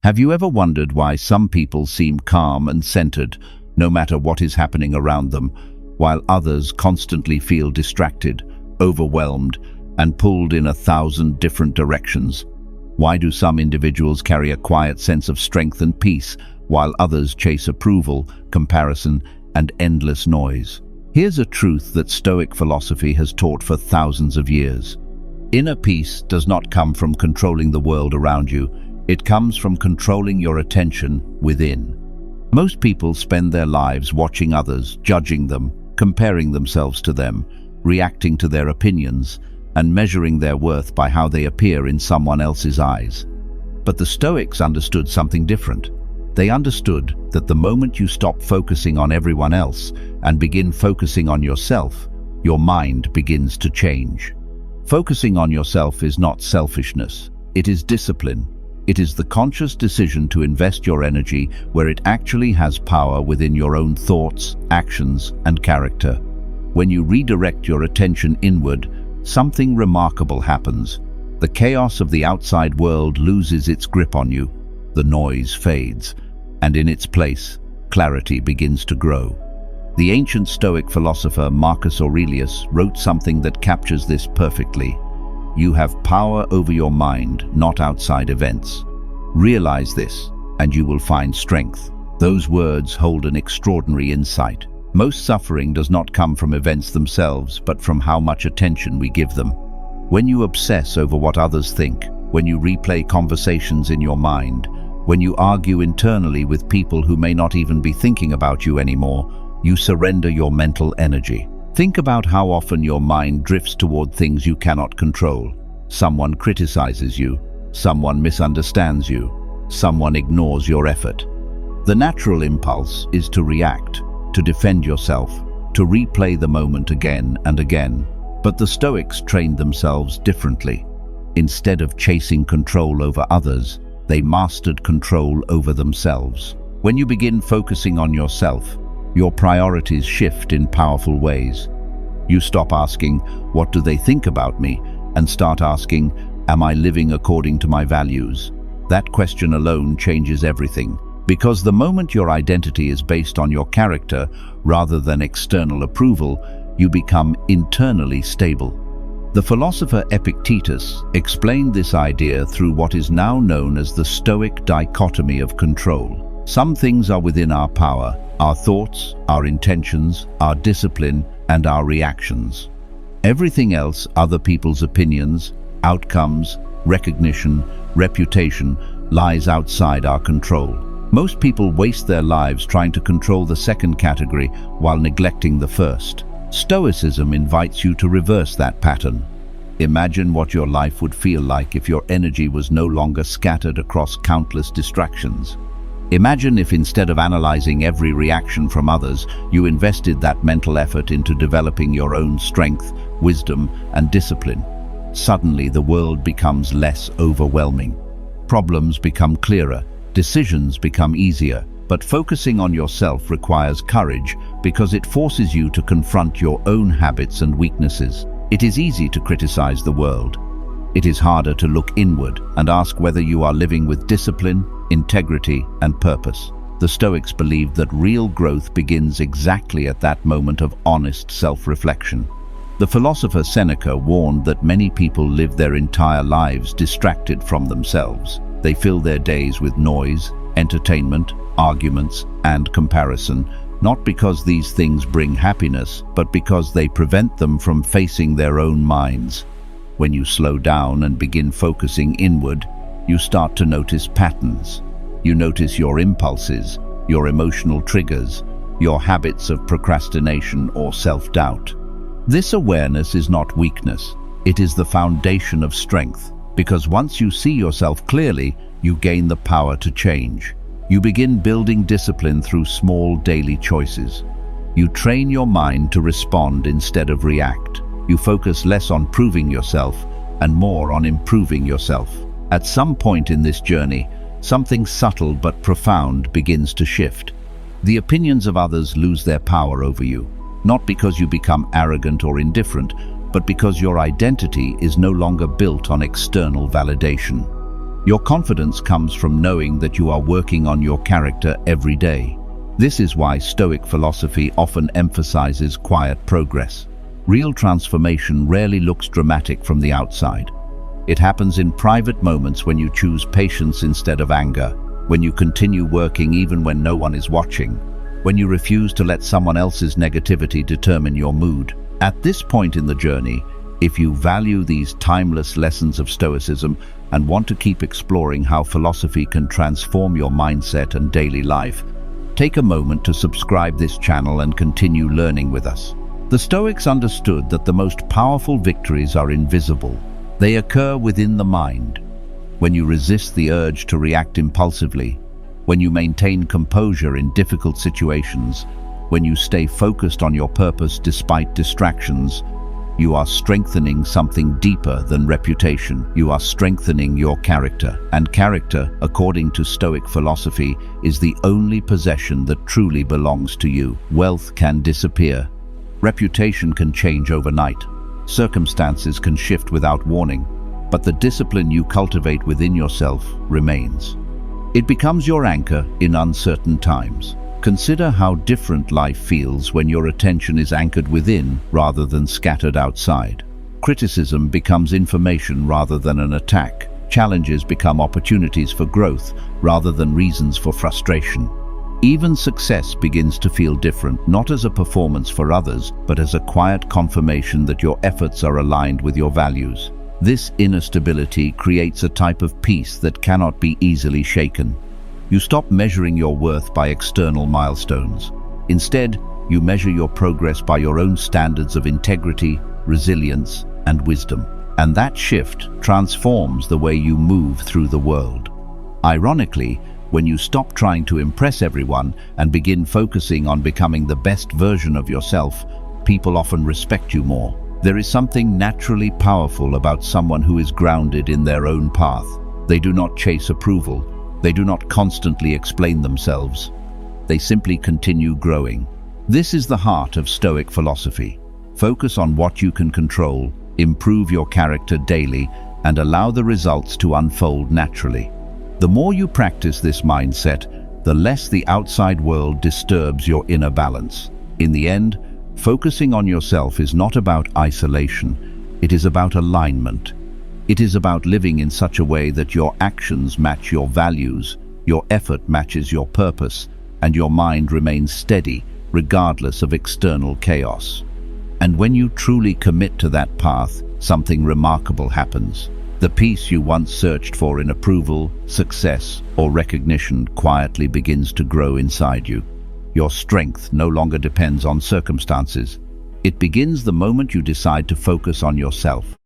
Have you ever wondered why some people seem calm and centered, no matter what is happening around them, while others constantly feel distracted, overwhelmed, and pulled in 1,000 different directions? Why do some individuals carry a quiet sense of strength and peace, while others chase approval, comparison, and endless noise? Here's a truth that Stoic philosophy has taught for thousands of years. Inner peace does not come from controlling the world around you. It comes from controlling your attention within. Most people spend their lives watching others, judging them, comparing themselves to them, reacting to their opinions, and measuring their worth by how they appear in someone else's eyes. But the Stoics understood something different. They understood that the moment you stop focusing on everyone else and begin focusing on yourself, your mind begins to change. Focusing on yourself is not selfishness, it is discipline. It is the conscious decision to invest your energy where it actually has power within your own thoughts, actions, and character. When you redirect your attention inward, something remarkable happens. The chaos of the outside world loses its grip on you, the noise fades, and in its place, clarity begins to grow. The ancient Stoic philosopher Marcus Aurelius wrote something that captures this perfectly. You have power over your mind, not outside events. Realize this, and you will find strength. Those words hold an extraordinary insight. Most suffering does not come from events themselves, but from how much attention we give them. When you obsess over what others think, when you replay conversations in your mind, when you argue internally with people who may not even be thinking about you anymore, you surrender your mental energy. Think about how often your mind drifts toward things you cannot control. Someone criticizes you, someone misunderstands you, someone ignores your effort. The natural impulse is to react, to defend yourself, to replay the moment again and again. But the Stoics trained themselves differently. Instead of chasing control over others, they mastered control over themselves. When you begin focusing on yourself, your priorities shift in powerful ways. You stop asking, "What do they think about me?" and start asking, "Am I living according to my values?" That question alone changes everything, because the moment your identity is based on your character rather than external approval, you become internally stable. The philosopher Epictetus explained this idea through what is now known as the Stoic dichotomy of control. Some things are within our power: our thoughts, our intentions, our discipline, and our reactions. Everything else, other people's opinions, outcomes, recognition, reputation, lies outside our control. Most people waste their lives trying to control the second category while neglecting the first. Stoicism invites you to reverse that pattern. Imagine what your life would feel like if your energy was no longer scattered across countless distractions. Imagine if instead of analyzing every reaction from others, you invested that mental effort into developing your own strength, wisdom, and discipline. Suddenly, the world becomes less overwhelming. Problems become clearer, decisions become easier, but focusing on yourself requires courage because it forces you to confront your own habits and weaknesses. It is easy to criticize the world. It is harder to look inward and ask whether you are living with discipline, integrity, and purpose. The Stoics believed that real growth begins exactly at that moment of honest self-reflection. The philosopher Seneca warned that many people live their entire lives distracted from themselves. They fill their days with noise, entertainment, arguments, and comparison, not because these things bring happiness, but because they prevent them from facing their own minds. When you slow down and begin focusing inward, you start to notice patterns. You notice your impulses, your emotional triggers, your habits of procrastination or self-doubt. This awareness is not weakness. It is the foundation of strength, because once you see yourself clearly, you gain the power to change. You begin building discipline through small daily choices. You train your mind to respond instead of react. You focus less on proving yourself and more on improving yourself. At some point in this journey, something subtle but profound begins to shift. The opinions of others lose their power over you, not because you become arrogant or indifferent, but because your identity is no longer built on external validation. Your confidence comes from knowing that you are working on your character every day. This is why Stoic philosophy often emphasizes quiet progress. Real transformation rarely looks dramatic from the outside. It happens in private moments when you choose patience instead of anger, when you continue working even when no one is watching, when you refuse to let someone else's negativity determine your mood. At this point in the journey, if you value these timeless lessons of Stoicism and want to keep exploring how philosophy can transform your mindset and daily life, take a moment to subscribe this channel and continue learning with us. The Stoics understood that the most powerful victories are invisible. They occur within the mind. When you resist the urge to react impulsively, when you maintain composure in difficult situations, when you stay focused on your purpose despite distractions, you are strengthening something deeper than reputation. You are strengthening your character. And character, according to Stoic philosophy, is the only possession that truly belongs to you. Wealth can disappear. Reputation can change overnight. Circumstances can shift without warning. But the discipline you cultivate within yourself remains. It becomes your anchor in uncertain times. Consider how different life feels when your attention is anchored within rather than scattered outside. Criticism becomes information rather than an attack. Challenges become opportunities for growth rather than reasons for frustration. Even success begins to feel different, not as a performance for others, but as a quiet confirmation that your efforts are aligned with your values. This inner stability creates a type of peace that cannot be easily shaken. You stop measuring your worth by external milestones. Instead, you measure your progress by your own standards of integrity, resilience, and wisdom. And that shift transforms the way you move through the world. Ironically, when you stop trying to impress everyone and begin focusing on becoming the best version of yourself, people often respect you more. There is something naturally powerful about someone who is grounded in their own path. They do not chase approval. They do not constantly explain themselves. They simply continue growing. This is the heart of Stoic philosophy. Focus on what you can control, improve your character daily, and allow the results to unfold naturally. The more you practice this mindset, the less the outside world disturbs your inner balance. In the end, focusing on yourself is not about isolation. It is about alignment. It is about living in such a way that your actions match your values, your effort matches your purpose, and your mind remains steady, regardless of external chaos. And when you truly commit to that path, something remarkable happens. The peace you once searched for in approval, success, or recognition quietly begins to grow inside you. Your strength no longer depends on circumstances. It begins the moment you decide to focus on yourself.